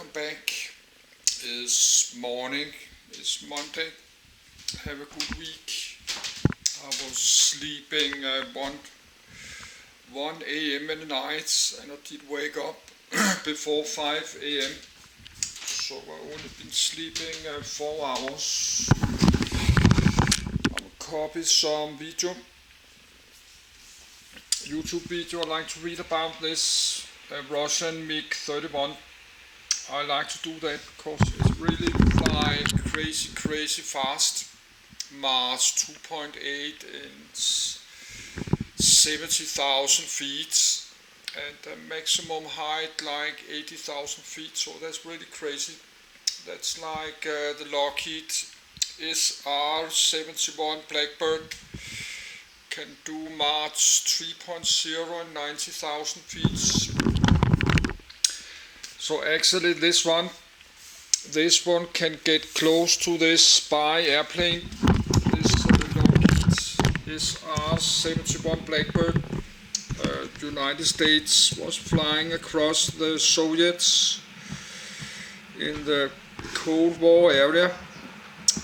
welcome back. It's morning, it's Monday. Have a good week. I was sleeping 1 a.m. in the night and I did wake up before 5 a.m. So I only been sleeping 4 hours. I will copy some YouTube video. I like to read about this Russian MiG-31. I like to do that because it's really flying crazy fast. Mach 2.8 and 70,000 feet, and the maximum height like 80,000 feet. So that's really crazy. That's like the Lockheed SR-71 Blackbird can do Mach 3.0 and 90,000 feet. So actually this one can get close to this spy airplane. This Lockheed SR-71 Blackbird. United States was flying across the Soviets in the Cold War area.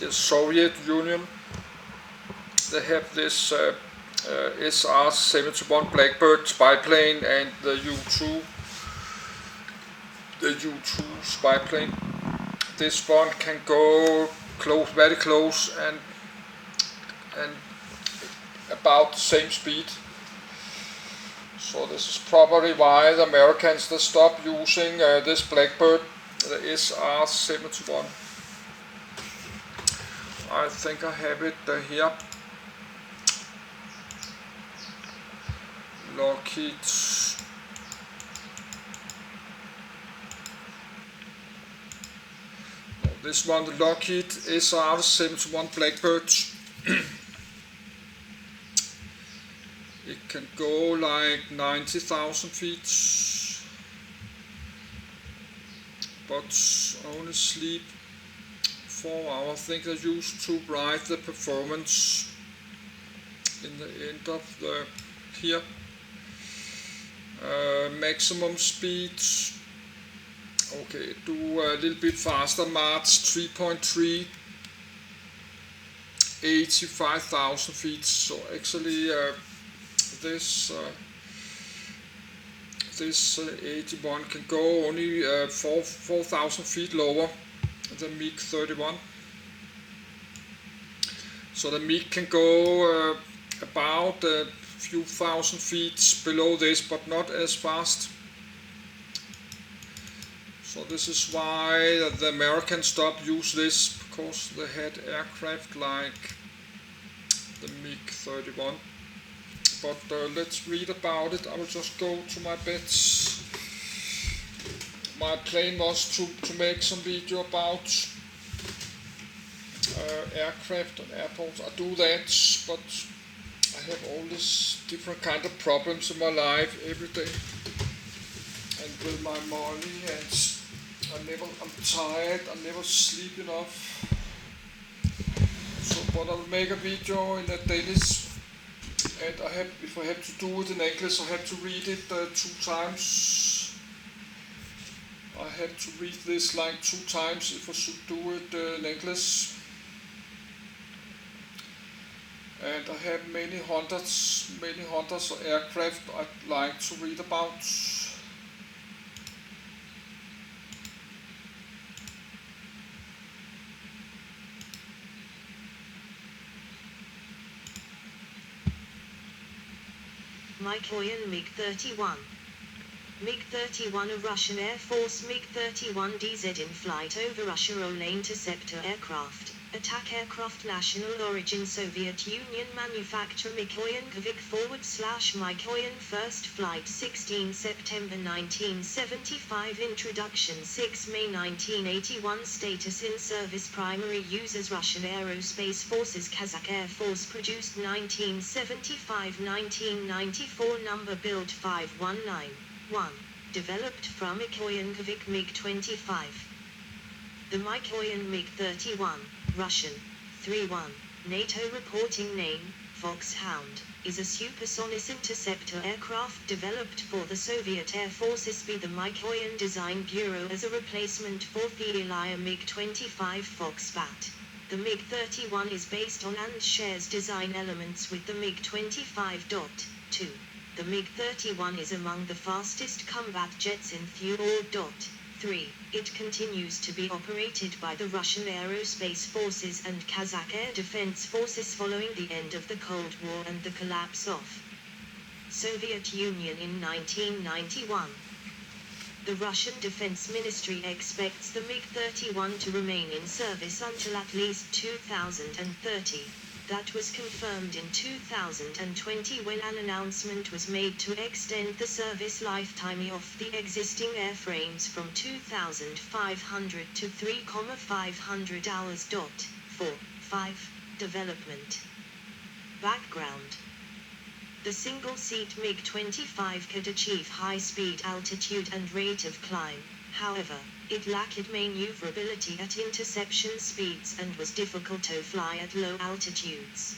The Soviet Union. They have this SR-71 Blackbird spy plane and the U-2 spy plane. This one can go close, very close, and about the same speed. So this is probably why the Americans they stopped using this Blackbird, the SR-71. I think I have it here. Lockheed. This one, the Lockheed SR-71 Blackbird. It can go like 90,000 feet, but only sleep 4 hours. I think I used to write the performance in the end of the here. Maximum speed. Okay, do a little bit faster. Mach 3.3, 85,000 feet. So actually, this 81 can go only 4,000 feet lower than MiG-31. So the MiG can go about a few thousand feet below this, but not as fast. So this is why the Americans stopped use this, because they had aircraft like the MiG-31. But let's read about it. I will just go to my bed. My plan was to make some video about aircraft and airports. I do that, but I have all these different kind of problems in my life every day. And with my money, and I'm tired, I never sleep enough. So, but I will make a video in a daily, and if I have to do it in English, I have to read it 2 times. I have to read this like 2 times if I should do it in English. And I have many hundreds of aircraft I'd like to read about. Mikoyan MiG-31. MiG-31, a Russian Air Force MiG-31 DZ in flight over Russia. All interceptor aircraft. Attack aircraft. National origin Soviet Union. Manufacturer Mikoyan /Mikoyan. First flight 16 September 1975. Introduction 6 May 1981. Status in service. Primary users Russian Aerospace Forces. Kazakh Air Force. Produced 1975-1994. Number build 5191. Developed from Mikoyan MiG-25. The Mikoyan MiG-31, Russian, 3-1, NATO reporting name, Foxhound. is a supersonic interceptor aircraft developed for the Soviet Air Forces by the Mikoyan Design Bureau as a replacement for the earlier MiG-25 Foxbat. The MiG-31 is based on and shares design elements with the MiG-25.2. The MiG-31 is among the fastest combat jets in Th-3. It continues to be operated by the Russian Aerospace Forces and Kazakh Air Defense Forces following the end of the Cold War and the collapse of Soviet Union in 1991. The Russian Defense Ministry expects the MiG-31 to remain in service until at least 2030. That was confirmed in 2020 when an announcement was made to extend the service lifetime of the existing airframes from 2,500 to 3,500 hours. 4.5. Development. Background. The single-seat MiG-25 could achieve high-speed altitude and rate of climb, however, it lacked maneuverability at interception speeds and was difficult to fly at low altitudes.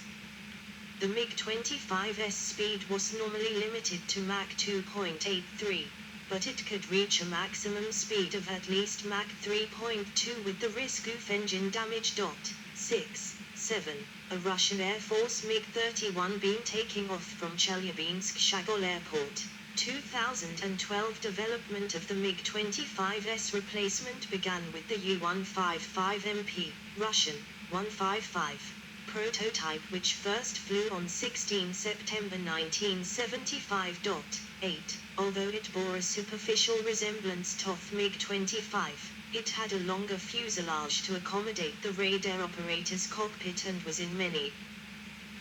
The MiG-25's speed was normally limited to Mach 2.83, but it could reach a maximum speed of at least Mach 3.2 with the risk of engine damage. 6.7. A Russian Air Force MiG-31 being taking off from Chelyabinsk-Shagol Airport. 2012 development of the MiG-25's replacement began with the U-155MP, Russian, 155, prototype which first flew on 16 September 1975. 8. Although it bore a superficial resemblance to MiG-25, it had a longer fuselage to accommodate the radar operator's cockpit and was in many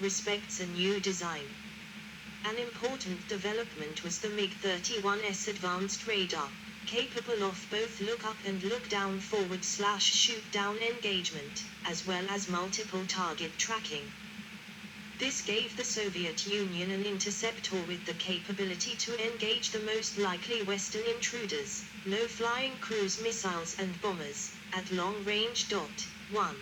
respects a new design. An important development was the MiG-31's advanced radar, capable of both look-up and look-down forward/shoot-down engagement, as well as multiple target tracking. This gave the Soviet Union an interceptor with the capability to engage the most likely Western intruders, low-flying cruise missiles and bombers, at long range. 1.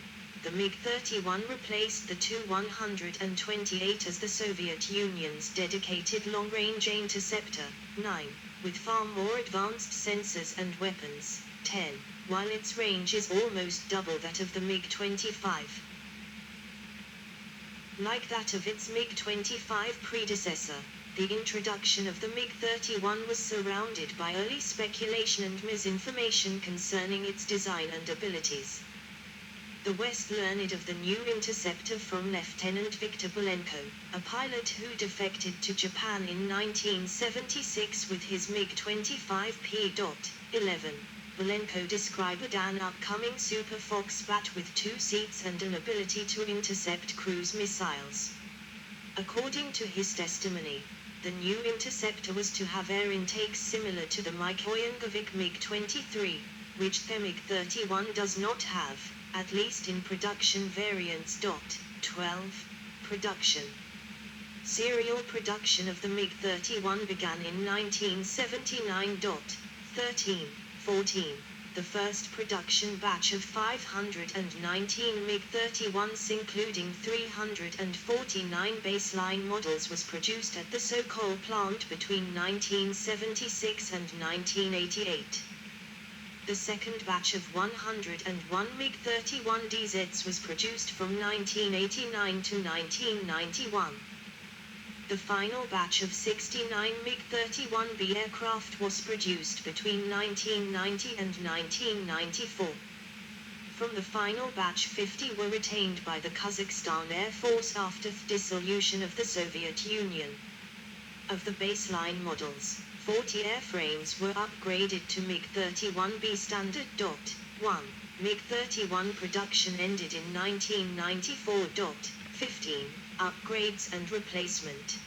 The MiG-31 replaced the Tu-128 as the Soviet Union's dedicated long-range interceptor. 9. With far more advanced sensors and weapons. 10. While its range is almost double that of the MiG-25. Like that of its MiG-25 predecessor, the introduction of the MiG-31 was surrounded by early speculation and misinformation concerning its design and abilities. The West learned of the new interceptor from Lieutenant Viktor Belenko, a pilot who defected to Japan in 1976 with his MiG-25P.11. Belenko described an upcoming Super Foxbat with 2 seats and an ability to intercept cruise missiles. According to his testimony, the new interceptor was to have air intakes similar to the Mikoyan MiG-23, which the MiG-31 does not have, at least in production variants. 12. Production. Serial production of the MiG-31 began in 1979. 13. 14. The first production batch of 519 MiG-31s including 349 baseline models was produced at the Sokol plant between 1976 and 1988. The second batch of 101 MiG-31 DZs was produced from 1989 to 1991. The final batch of 69 MiG-31B aircraft was produced between 1990 and 1994. From the final batch 50 were retained by the Kazakhstan Air Force after the dissolution of the Soviet Union. Of the baseline models, 40 airframes were upgraded to MiG-31B standard. 1. MiG-31 production ended in 1994. 15. Upgrades and replacement.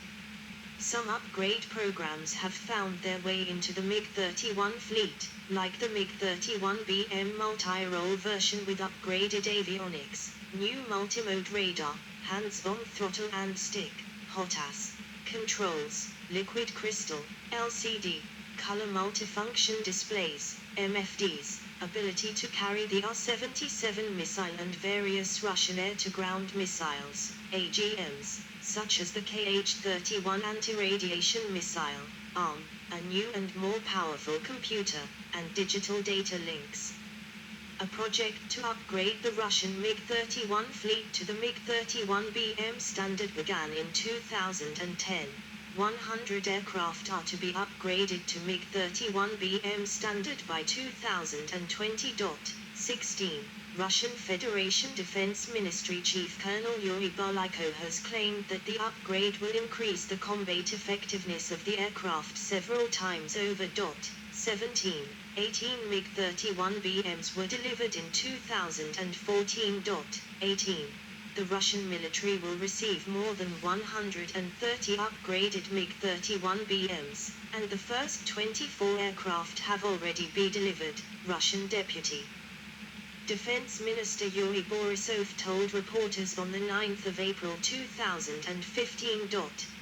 Some upgrade programs have found their way into the MiG-31 fleet, like the MiG-31BM multi-role version with upgraded avionics, new multimode radar, hands-on throttle and stick, HOTAS, controls, liquid crystal, LCD, color multifunction displays, MFDs, ability to carry the R-77 missile and various Russian air-to-ground missiles, AGMs, such as the KH-31 anti-radiation missile, ARM, a new and more powerful computer, and digital data links. A project to upgrade the Russian MiG-31 fleet to the MiG-31BM standard began in 2010. 100 aircraft are to be upgraded to MiG-31BM standard by 2020. 16. Russian Federation Defense Ministry Chief Colonel Yuri Bolyko has claimed that the upgrade will increase the combat effectiveness of the aircraft several times over. 17. 18 MiG-31BMs were delivered in 2014. 18. The Russian military will receive more than 130 upgraded MiG-31BMs, and the first 24 aircraft have already been delivered, Russian Deputy Defense Minister Yuri Borisov told reporters on the 9th of April 2015.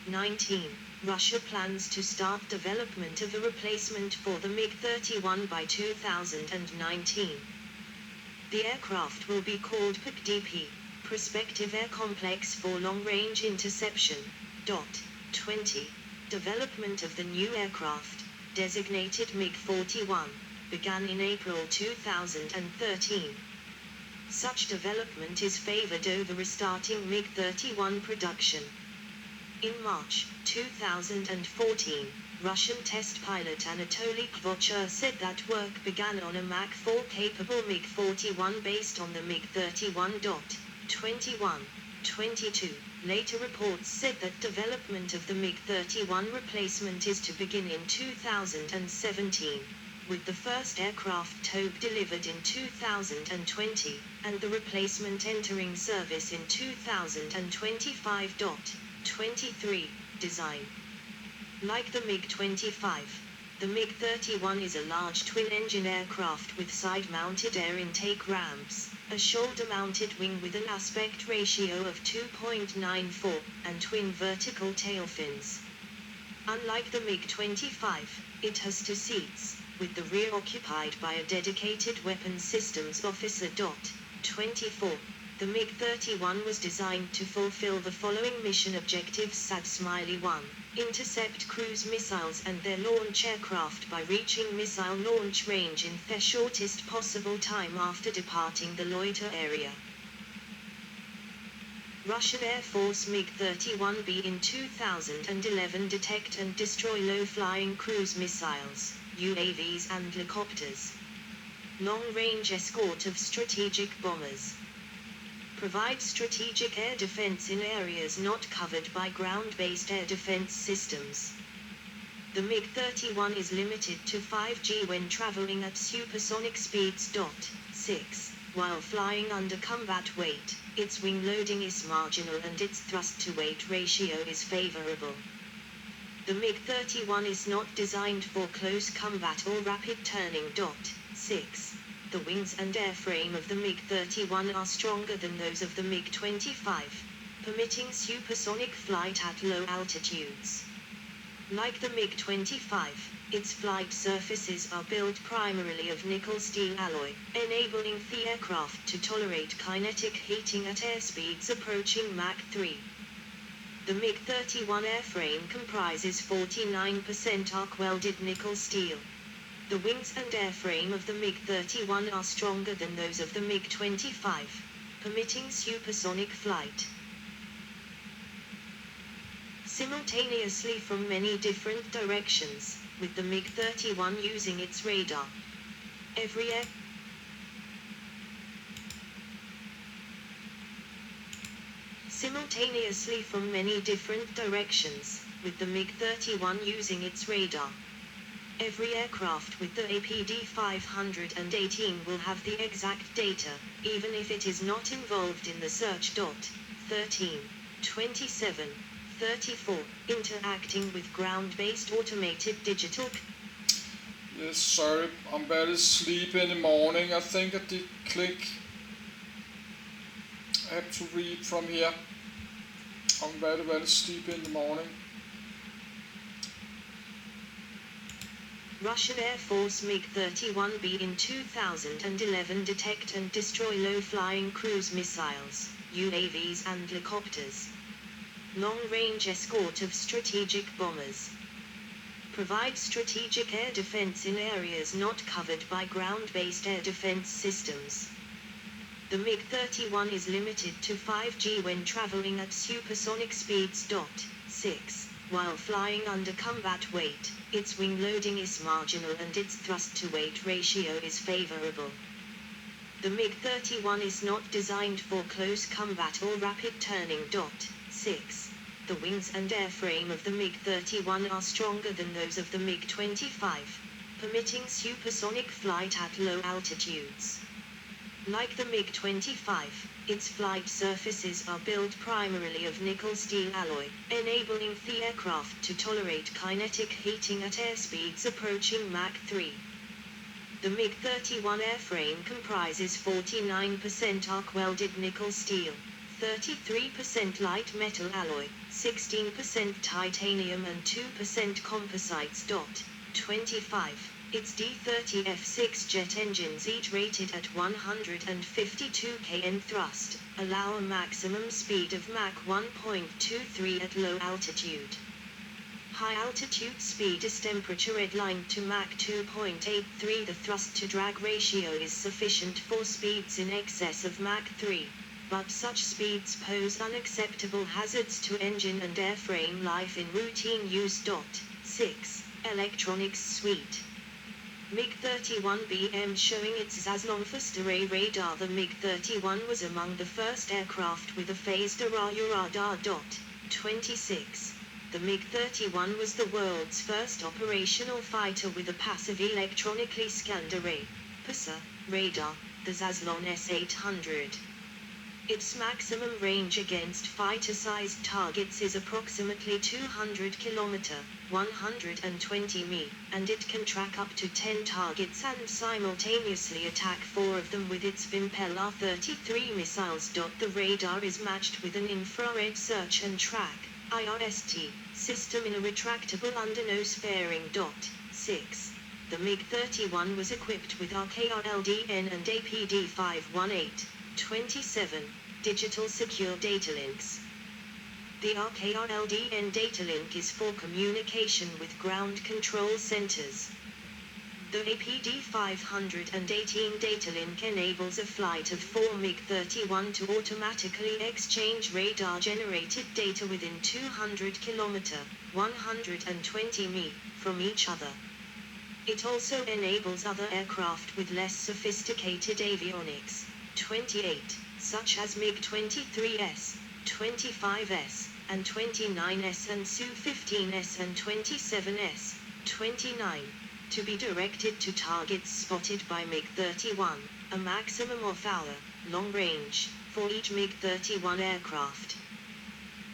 19. Russia plans to start development of a replacement for the MiG-31 by 2019. The aircraft will be called PAC-DP, Prospective Air Complex for Long-Range Interception. 20. Development of the new aircraft, designated MiG-41, began in April 2013. Such development is favored over restarting MiG-31 production. In March 2014, Russian test pilot Anatoly Kvocher said that work began on a Mach 4 capable MiG-41 based on the MiG-31. 21. 22. Later reports said that development of the MiG-31 replacement is to begin in 2017, with the first aircraft TOG delivered in 2020, and the replacement entering service in 2025. 23. Design. Like the MiG-25, the MiG-31 is a large twin-engine aircraft with side-mounted air intake ramps, a shoulder-mounted wing with an aspect ratio of 2.94, and twin vertical tail fins. Unlike the MiG-25, it has 2 seats, with the rear occupied by a dedicated weapons systems officer. 24. The MiG-31 was designed to fulfill the following mission objectives: SAD-Smiley 1. Intercept cruise missiles and their launch aircraft by reaching missile launch range in the shortest possible time after departing the loiter area. Russian Air Force MiG-31B in 2011 detect and destroy low-flying cruise missiles, UAVs and helicopters. Long-range escort of strategic bombers. Provide strategic air defense in areas not covered by ground-based air defense systems. The MiG-31 is limited to 5G when traveling at supersonic speeds. 6. While flying under combat weight, its wing loading is marginal and its thrust-to-weight ratio is favorable. The MiG-31 is not designed for close combat or rapid turning. 6. The wings and airframe of the MiG-31 are stronger than those of the MiG-25, permitting supersonic flight at low altitudes. Like the MiG-25, its flight surfaces are built primarily of nickel steel alloy, enabling the aircraft to tolerate kinetic heating at airspeeds approaching Mach 3. The MiG-31 airframe comprises 49% arc-welded nickel steel. The wings and airframe of the MiG-31 are stronger than those of the MiG-25, permitting supersonic flight. Simultaneously from many different directions, with the MiG-31 using its radar. Simultaneously from many different directions, with the MiG-31 using its radar. Every aircraft with the APD-518 will have the exact data, even if it is not involved in the search. 13. 27. 34. Interacting with ground-based automated digital. Yes, sorry, I'm very sleepy in the morning. I think I did click. I have to read from here. I'm very sleepy in the morning. Russian Air Force MiG-31B in 2011 detect and destroy low-flying cruise missiles, UAVs and helicopters. Long-range escort of strategic bombers. Provide strategic air defense in areas not covered by ground-based air defense systems. The MiG-31 is limited to 5G when traveling at supersonic speeds. 6. While flying under combat weight, its wing loading is marginal and its thrust-to-weight ratio is favorable. The MiG-31 is not designed for close combat or rapid turning. 6. The wings and airframe of the MiG-31 are stronger than those of the MiG-25, permitting supersonic flight at low altitudes. Like the MiG-25, its flight surfaces are built primarily of nickel steel alloy, enabling the aircraft to tolerate kinetic heating at airspeeds approaching Mach 3. The MiG-31 airframe comprises 49% arc-welded nickel steel, 33% light metal alloy, 16% titanium and 2% composites. 25. Its D-30 F6 jet engines, each rated at 152 kN thrust, allow a maximum speed of Mach 1.23 at low altitude. High altitude speed is temperature redlined to Mach 2.83. The thrust-to-drag ratio is sufficient for speeds in excess of Mach 3, but such speeds pose unacceptable hazards to engine and airframe life in routine use. 6. Electronics suite. MiG-31BM showing its Zaslon-fast array radar. The MiG-31 was among the first aircraft with a phased array radar. 26. The MiG-31 was the world's first operational fighter with a passive electronically scanned array (PASA) radar, the Zaslon S-800. Its maximum range against fighter-sized targets is approximately 200 km, 120 mi, and it can track up to 10 targets and simultaneously attack 4 of them with its Vimpel R-33 missiles. The radar is matched with an infrared search and track (IRST) system in a retractable undernose fairing. 6. The MiG-31 was equipped with RKRLDN and APD518. 27. Digital secure data links. The RKRLDN data link is for communication with ground control centers. The APD518 data link enables a flight of 4 MiG-31 to automatically exchange radar-generated data within 200 km, 120 mi, from each other. It also enables other aircraft with less sophisticated avionics. 28, such as MiG-23S, 25S, and 29S and Su-15S and 27S, 29, to be directed to targets spotted by MiG-31, a maximum of hour, long range, for each MiG-31 aircraft.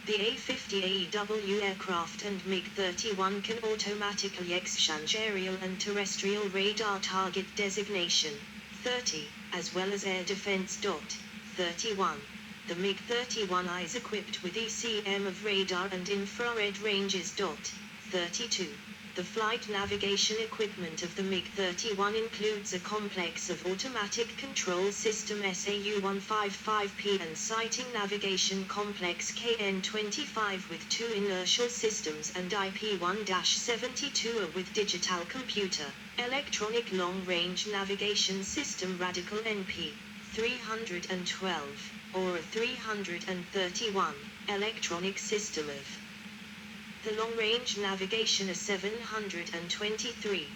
The A-50 AEW aircraft and MiG-31 can automatically exchange aerial and terrestrial radar target designation, 30, as well as air defense. 31. The MiG-31 is equipped with ECM of radar and infrared ranges. 32. The flight navigation equipment of the MiG-31 includes a complex of automatic control system SAU-155P and sighting navigation complex KN-25 with 2 inertial systems and IP-1-72 with digital computer, electronic long-range navigation system Radical NP 312, or a 331, electronic system of the long-range navigation is 723.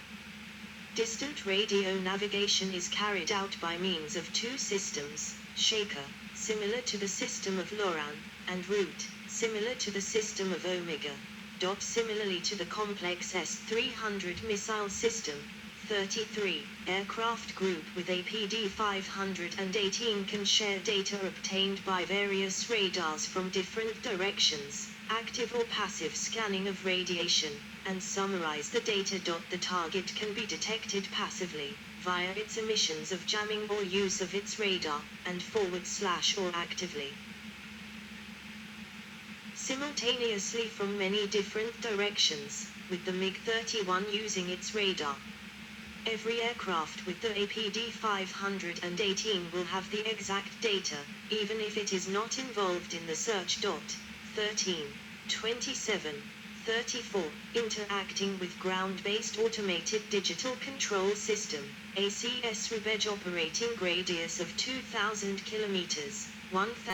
Distant radio navigation is carried out by means of 2 systems, Shaker, similar to the system of LORAN, and Route, similar to the system of Omega. Similarly to the complex S-300 missile system. 33. Aircraft group with APD-518 can share data obtained by various radars from different directions, active or passive scanning of radiation, and summarize the data. The target can be detected passively, via its emissions of jamming or use of its radar, and / or actively. Simultaneously from many different directions, with the MiG-31 using its radar. Every aircraft with the APD 518 will have the exact data, even if it is not involved in the search. 13, 27, 34. Interacting with ground-based automated digital control system, ACS Rebej operating radius of 2,000 kilometers, 1,000